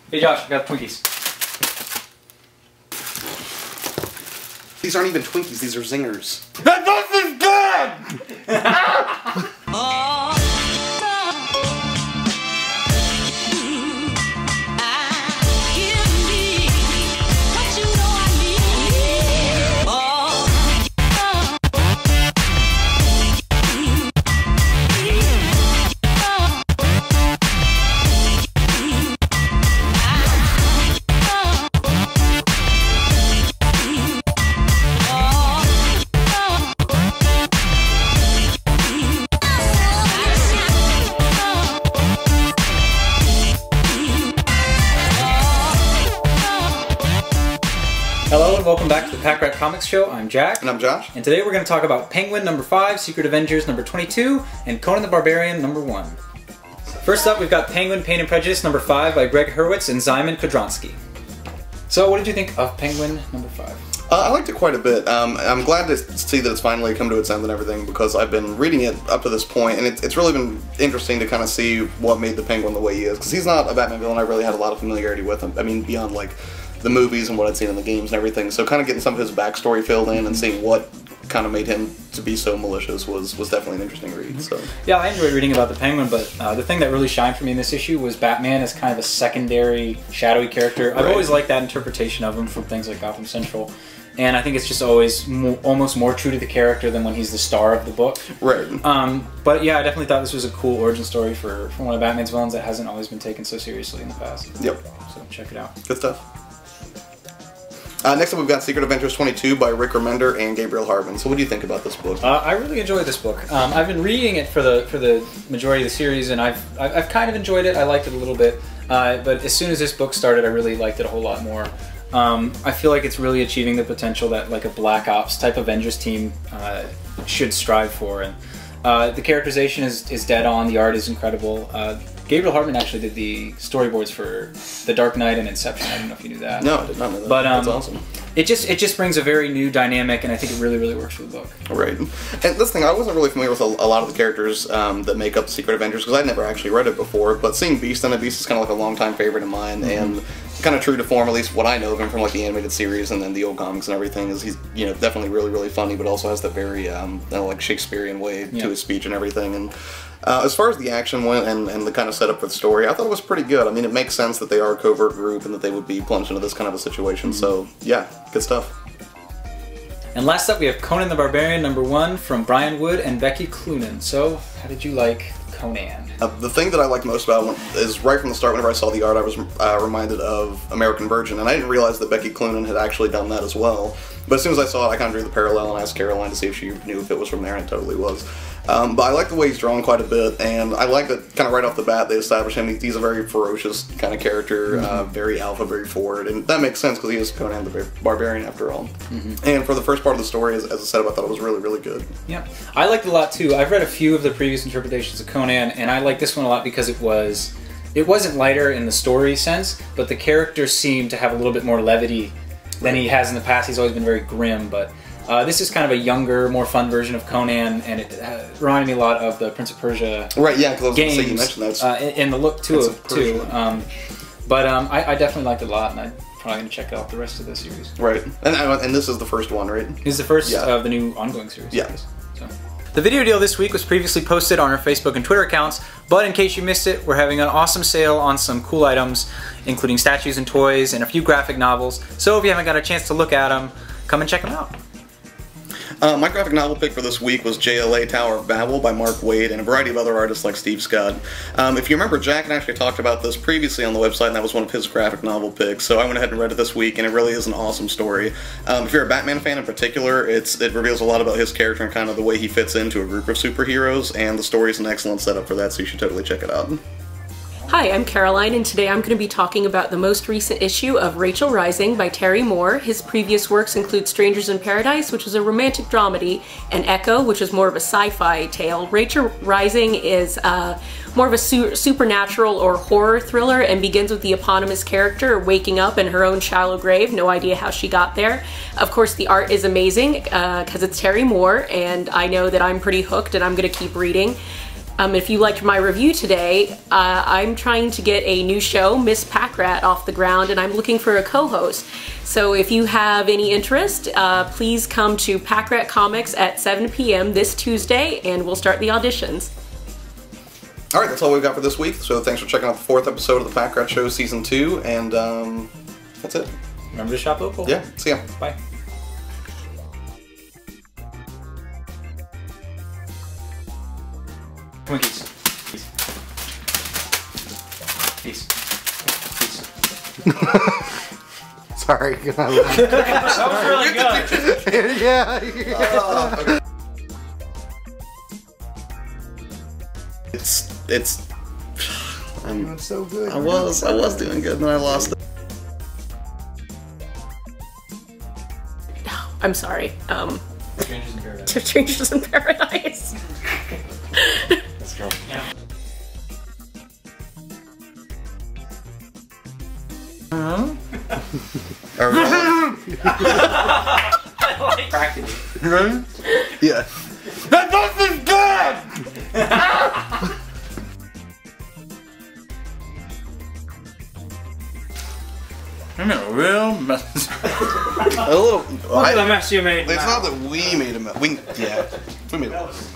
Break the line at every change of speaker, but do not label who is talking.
Hey Josh, I got Twinkies.
These aren't even Twinkies, these are zingers.
This is good! Hello and welcome back to the Packrat Comics Show. I'm Jack.
And I'm Josh.
And today we're going to talk about Penguin number 5, Secret Avengers number 22, and Conan the Barbarian number 1. First up, we've got Penguin, Pain and Prejudice number 5 by Greg Hurwitz and Szymon Kudranski. So what did you think of Penguin number 5?
I liked it quite a bit. I'm glad to see that it's finally come to its end and everything, because I've been reading it up to this point, and it's really been interesting to kind of see what made the Penguin the way he is, because he's not a Batman villain I really had a lot of familiarity with him. I mean, beyond like the movies and what I'd seen in the games and everything, so kind of getting some of his backstory filled in and seeing what kind of made him to be so malicious was definitely an interesting read. So
yeah, I enjoyed reading about the Penguin, but the thing that really shined for me in this issue was Batman as kind of a secondary, shadowy character. I've always liked that interpretation of him from things like Gotham Central, and I think it's just always almost more true to the character than when he's the star of the book. Right. But yeah, I definitely thought this was a cool origin story for one of Batman's villains that hasn't always been taken so seriously in the past.
Yep.
So check it out.
Good stuff. Next up, we've got Secret Avengers 22 by Rick Remender and Gabriel Hardman. So what do you think about this book?
I really enjoyed this book. I've been reading it for the majority of the series, and I've kind of enjoyed it. I liked it a little bit, but as soon as this book started, I really liked it a whole lot more. I feel like it's really achieving the potential that like a Black Ops type Avengers team should strive for, and the characterization is dead on. The art is incredible. Gabriel Hardman actually did the storyboards for The Dark Knight and Inception. I don't know if you knew that.
No, I did not know that.
But
that's awesome.
It just brings a very new dynamic, and I think it really works for the book.
Right. And this thing, I wasn't really familiar with a lot of the characters that make up the Secret Avengers, because I'd never actually read it before, but seeing Beast in it, Beast is kind of like a longtime favorite of mine, and kind of true to form, at least what I know of him from like the animated series and then the old comics and everything, is he's definitely really funny, but also has that very like Shakespearean way to his speech and everything. And as far as the action went and the kind of setup for the story, I thought it was pretty good. I mean, it makes sense that they are a covert group and that they would be plunged into this kind of a situation. So yeah, good stuff.
And last up, we have Conan the Barbarian number 1 from Brian Wood and Becky Cloonan. So how did you like Conan?
The thing that I liked most about it is right from the start, whenever I saw the art, I was reminded of American Virgin, and I didn't realize that Becky Cloonan had actually done that as well. But as soon as I saw it, I kind of drew the parallel and asked Caroline to see if she knew if it was from there, and it totally was. But I like the way he's drawn quite a bit, and I like that kind of right off the bat they establish him. He's a very ferocious kind of character, very alpha, very forward, and that makes sense because he is Conan the Barbarian after all. And for the first part of the story, as I said, I thought it was really good.
Yeah, I liked it a lot too. I've read a few of the previous interpretations of Conan, and I like this one a lot because it wasn't lighter in the story sense, but the character seemed to have a little bit more levity than he has in the past. He's always been very grim, but this is kind of a younger, more fun version of Conan, and it reminded me a lot of the Prince of Persia games.
You mentioned that.
In the look too. But I definitely liked it a lot, and I'm probably going to check out the rest of the series.
Right, and this is the first one, right?
This is the first of the new ongoing series.
Yeah.
So. The video deal this week was previously posted on our Facebook and Twitter accounts, but in case you missed it, we're having an awesome sale on some cool items, including statues and toys and a few graphic novels. So if you haven't got a chance to look at them, come and check them out.
My graphic novel pick for this week was JLA Tower of Babel by Mark Waid and a variety of other artists like Steve Scott. If you remember, Jack had actually talked about this previously on the website, and that was one of his graphic novel picks, so I went ahead and read it this week, and it really is an awesome story. If you're a Batman fan in particular, it reveals a lot about his character and kind of the way he fits into a group of superheroes, and the story is an excellent setup for that, so you should totally check it out.
Hi, I'm Caroline, and today I'm going to be talking about the most recent issue of Rachel Rising by Terry Moore. His previous works include Strangers in Paradise, which is a romantic dramedy, and Echo, which is more of a sci-fi tale. Rachel Rising is more of a supernatural or horror thriller and begins with the eponymous character waking up in her own shallow grave, no idea how she got there. Of course, the art is amazing because it's Terry Moore, and I know that I'm pretty hooked and I'm going to keep reading. If you liked my review today, I'm trying to get a new show, Miss Packrat, off the ground, and I'm looking for a co-host. So if you have any interest, please come to Packrat Comics at 7 p.m. this Tuesday, and we'll start the auditions.
Alright, that's all we've got for this week. So thanks for checking out the 4th episode of the Packrat Show Season 2, and that's it.
Remember to shop local.
Yeah, see ya.
Bye. Come on, Keith. Keith.
Sorry.
That was really good.
Yeah.
Okay. It's.
Doing so good.
I was doing good, and then I lost it.
I'm sorry.
Strangers in Paradise.
Strangers in Paradise.
Let's go.
Yeah. I like cracking.
You ready?
Yeah.
That is good!
I'm in a real mess.
A little.
Look at the mess you made.
It's not that we made a mess. We made a mess.